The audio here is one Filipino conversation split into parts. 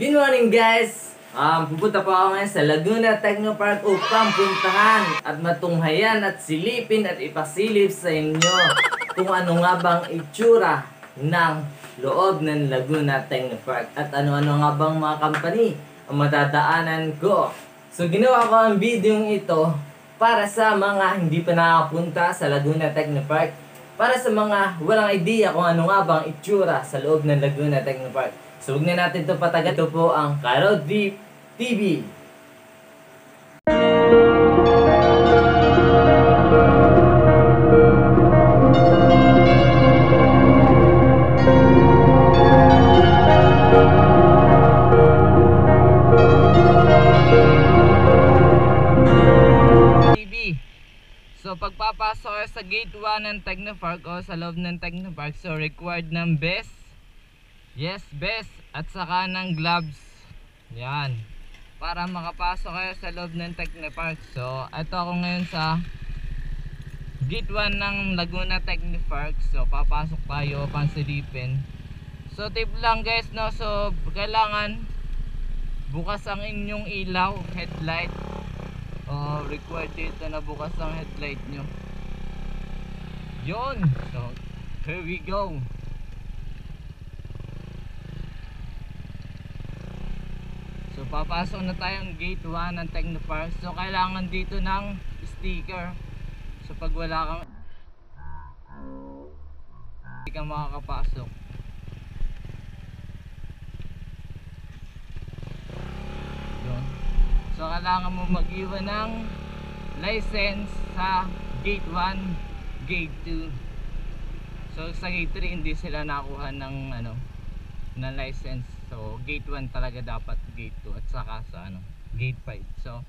Good morning guys! Pupunta po ako ngayon sa Laguna Technopark upang puntahan at matunghayan at silipin at ipasilip sa inyo kung ano nga bang itsura ng loob ng Laguna Technopark at ano-ano nga bang mga company ang madadaanan ko. So ginawa ko ang video ito para sa mga hindi pa nakapunta sa Laguna Technopark, para sa mga walang idea kung ano nga bang itsura sa loob ng Laguna Technopark. So huwag na natin ito patagal. Ito po ang Karod Deep TV. So pagpapasok sa gate 1 ng Technopark o sa loob ng Technopark, so required ng vest. Yes, vest at saka ng gloves. Yan. Para makapasok kayo sa loob ng Technopark. So ito ako ngayon sa gate 1 ng Laguna Technopark. So papasok tayo pansilipin. So tip lang guys, no, so kailangan bukas ang inyong ilaw, headlight. Required dito na bukas ang headlight nyo. Yun. So here we go. So papasok na tayong gate 1 ng Technopark. So kailangan dito ng sticker. So pag wala kang, hindi ka makakapasok. Yun. So kailangan mo mag-iwan ng license sa gate 1, gate 2. So sa gate 3 hindi sila nakuha ng ng license. So gate 1 talaga dapat, gate 2 at saka sa gate 5. So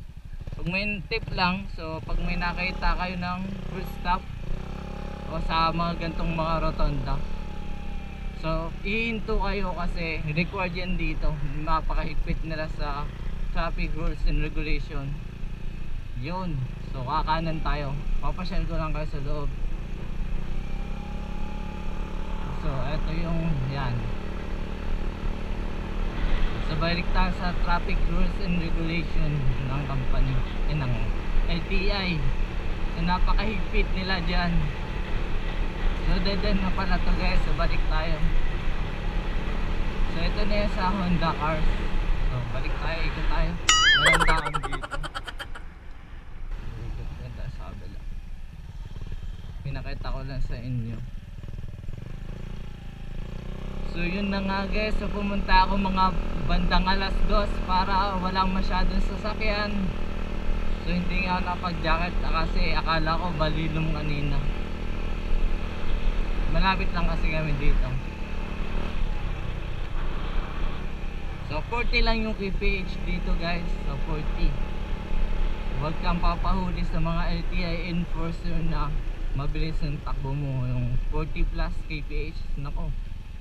pag may tip lang, so pag may nakita kayo ng first stop o sa mga gantong mga rotonda, so ihinto kayo kasi required yan dito. Napakahigpit nila sa traffic rules and regulation. Yun. So kakanan tayo. Papasyal ko lang kayo sa loob. So eto yung yan. So balik tayo sa traffic rules and regulation ng company, ng LTI. So napakahigpit nila dyan. So dead na pala to guys. So balik tayo. So ito na yan sa Honda cars. So balik tayo, ikot tayo. Walang taon dito. Ikot tayo sa kabila. Pinakita ko lang sa inyo. So yun na nga guys. So pumunta ako mga bandang alas 2 para walang masyadong sasakyan. So hindi nga ako napag-jacket kasi akala ko balilom kanina. Malapit lang kasi kami dito. So 40 lang yung kph dito guys. So 40. Huwag kang papahuli sa mga LTI enforcer na mabilis ang takbo mo. Yung 40 plus kph. Nako,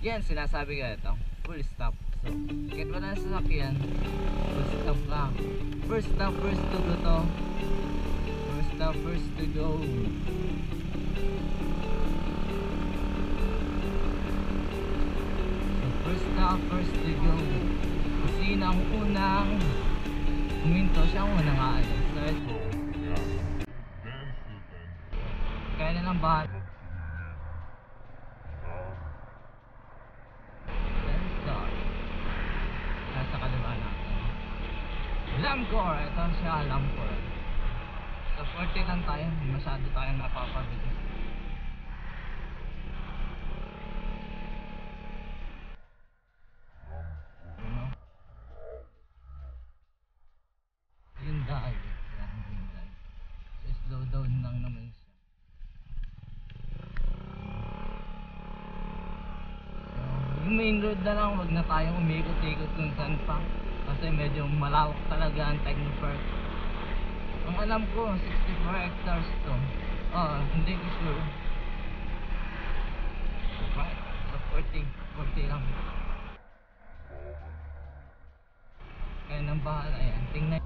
yan sinasabi ka ito. Full stop. So kahit wala na sasakyan, full stop lang. First stop, first to go to. First stop, first to go. So first stop, first to go. Sino ang unang huminto, siya ang unang aalis. So kaya na lang bahat. Nasa kaliwa natin Lamcor, ito siya Lamcor. So 40 lang tayo, masyado tayong napapabilis. Hyundai. Yan, Hyundai. So slow down lang naman siya. So yung main road na lang, wag na tayong umikot-ikot kung saan pa. Kasi medyo malawak talaga ang Technopark. Ang alam ko 64 hectares to. Hindi ko sure. So 40 lang. Kaya nang bahala yan. Tingnan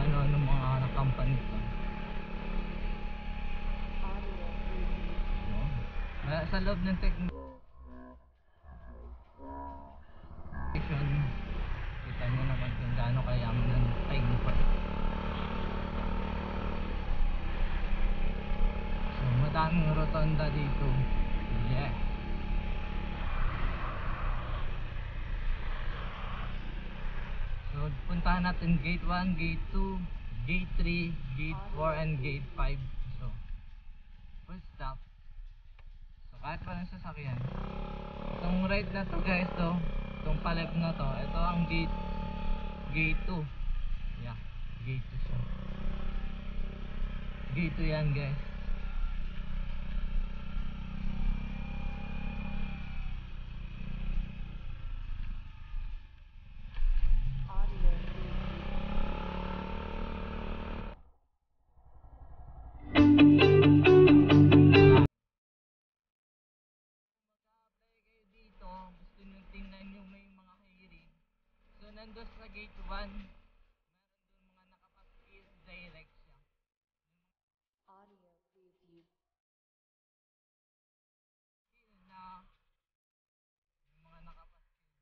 ano mga company to. Sa loob ng Technopark Kita nyo naman kung gaano kayaman ng Pine Park. So madaming rotonda dito. Yeah. So puntahan natin gate 1, gate 2, gate 3, gate 4, and gate 5. So first stop. So kahit walang sasakyan. Itong right na to guys to, itong paleft na to, ito ang gate 2. Yeah, gate 2 siya. Gate 2 yan guys. Dito, gusto nyo tingnan yung may mga hearing. So nandun sa gate 1, meron dun mga nakapaskil direct siya. Na yung mga nakapaskil dun.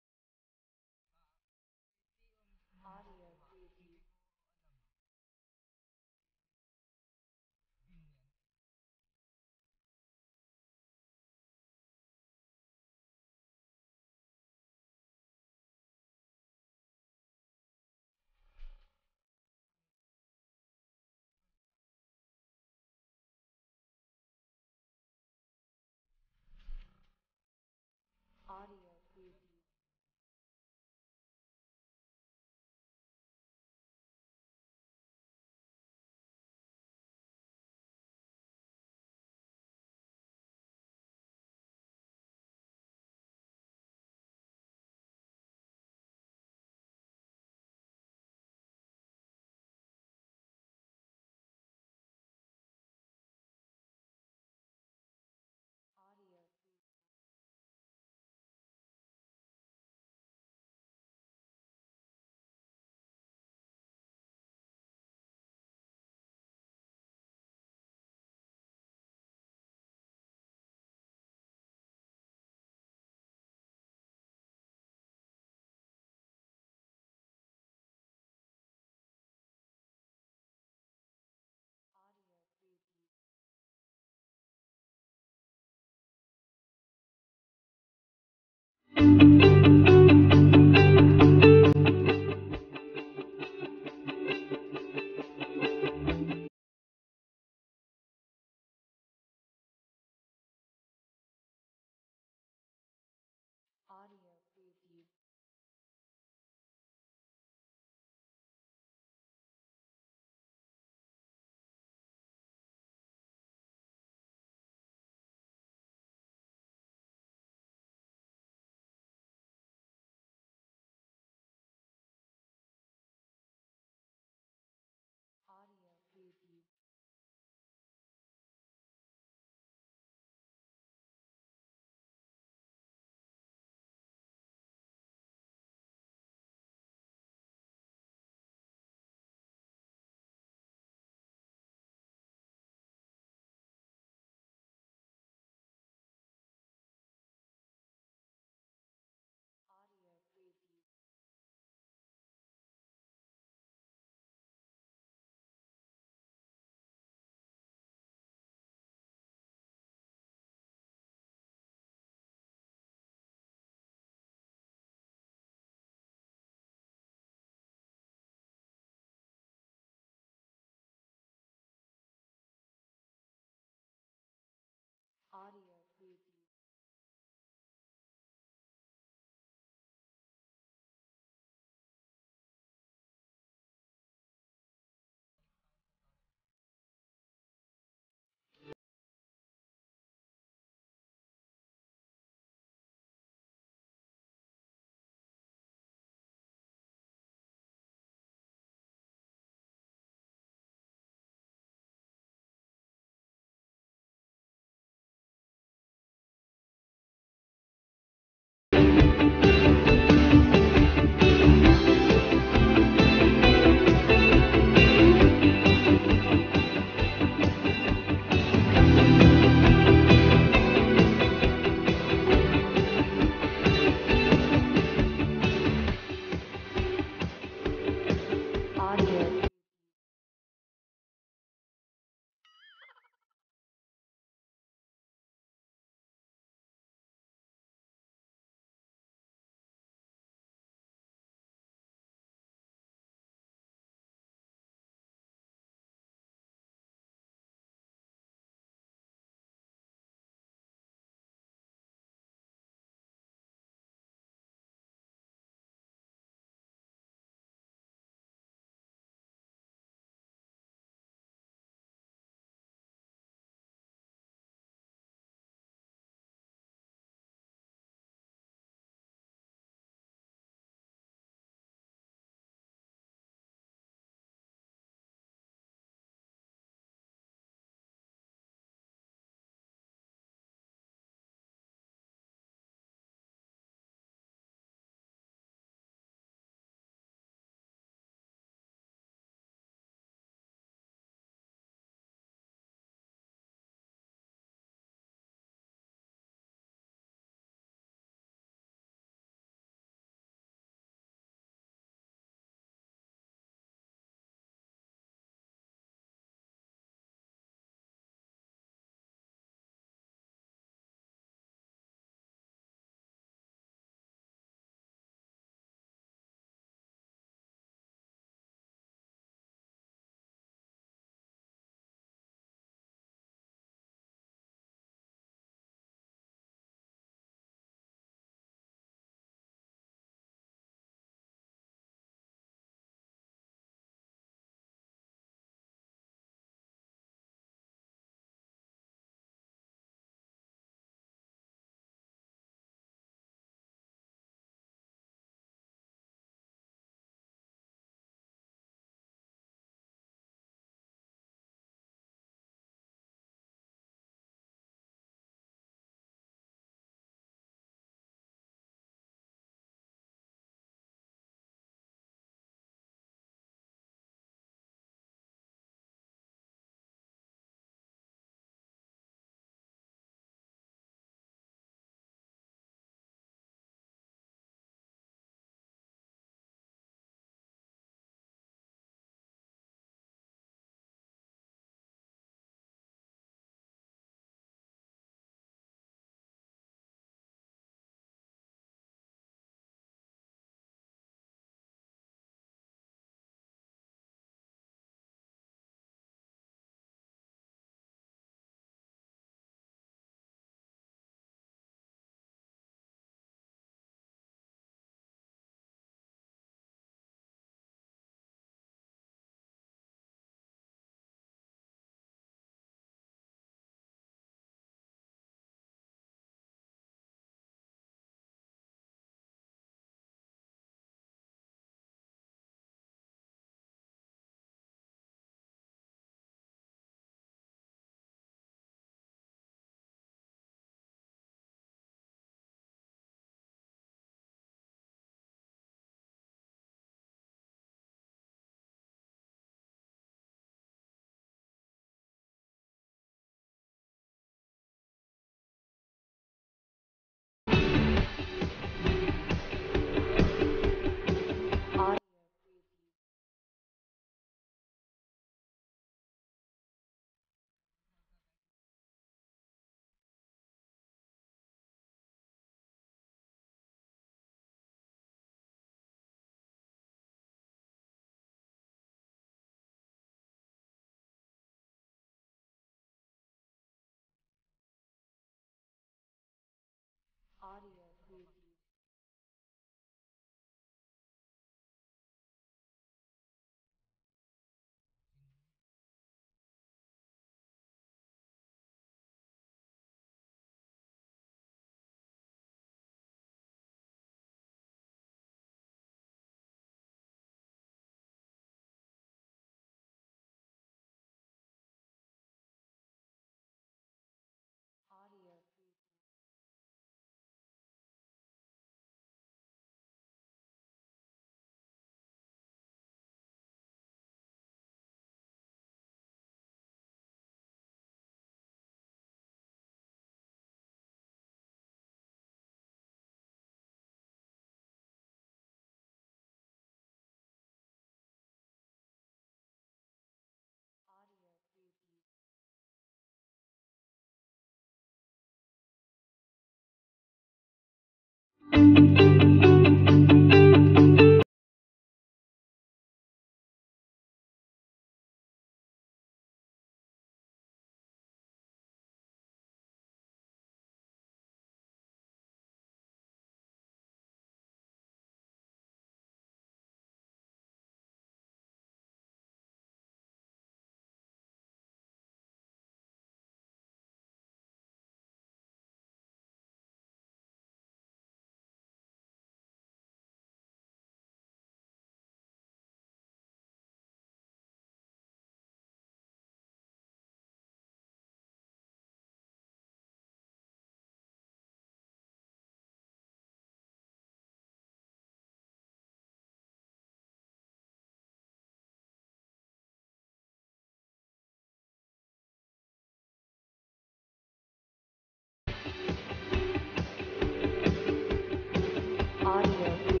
Audio.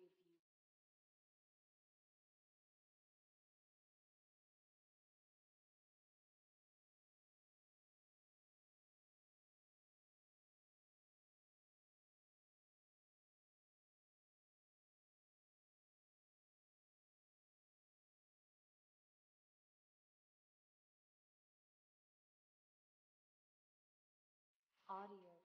Audio.